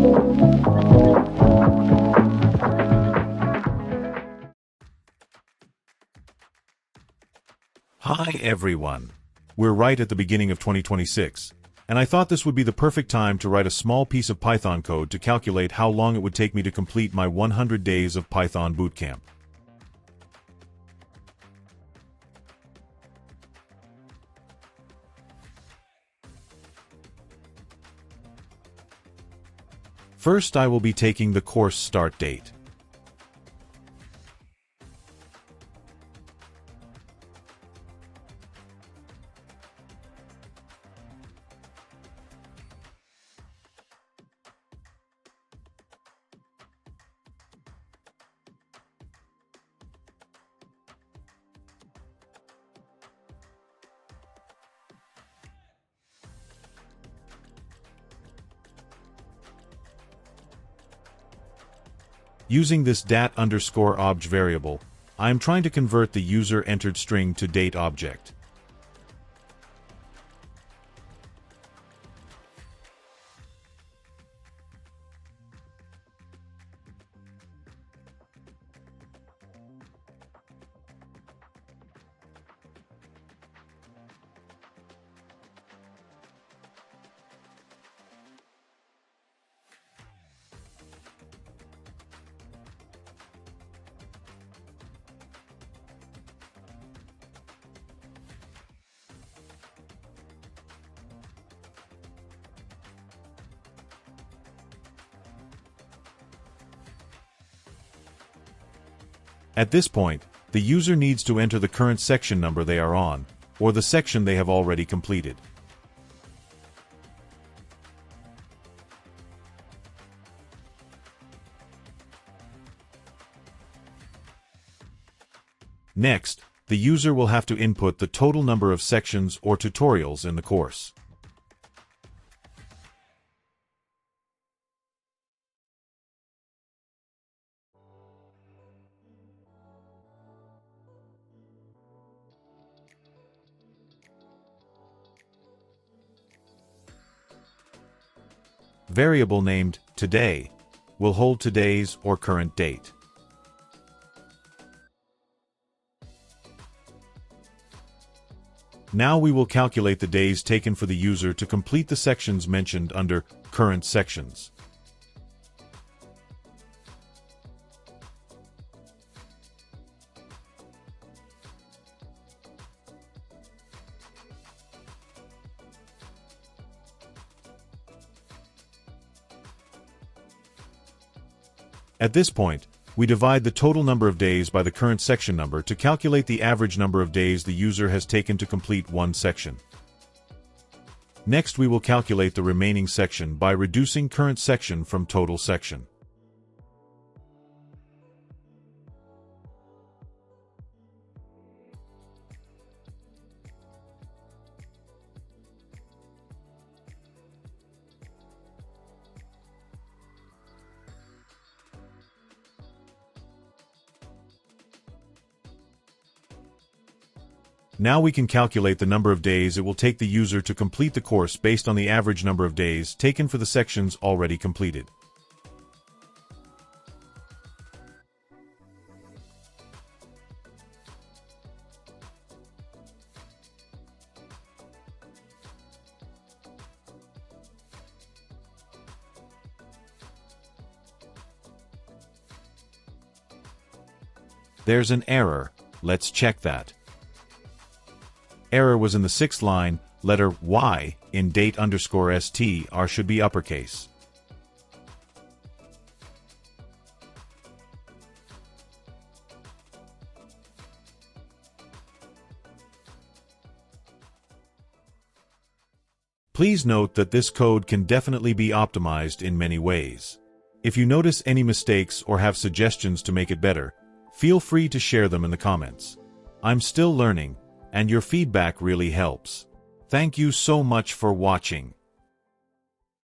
Hi everyone! We're right at the beginning of 2026, and I thought this would be the perfect time to write a small piece of Python code to calculate how long it would take me to complete my 100 days of Python bootcamp. First, I will be taking the course start date. Using this dat_obj variable, I am trying to convert the user-entered string to date object. At this point, the user needs to enter the current section number they are on, or the section they have already completed. Next, the user will have to input the total number of sections or tutorials in the course. Variable named today will hold today's or current date. Now we will calculate the days taken for the user to complete the sections mentioned under current sections. At this point, we divide the total number of days by the current section number to calculate the average number of days the user has taken to complete one section. Next, we will calculate the remaining section by reducing current section from total section. Now we can calculate the number of days it will take the user to complete the course based on the average number of days taken for the sections already completed. There's an error. Let's check that. Error was in the 6th line, letter Y in date_str should be uppercase. Please note that this code can definitely be optimized in many ways. If you notice any mistakes or have suggestions to make it better, feel free to share them in the comments. I'm still learning, and your feedback really helps. Thank you so much for watching.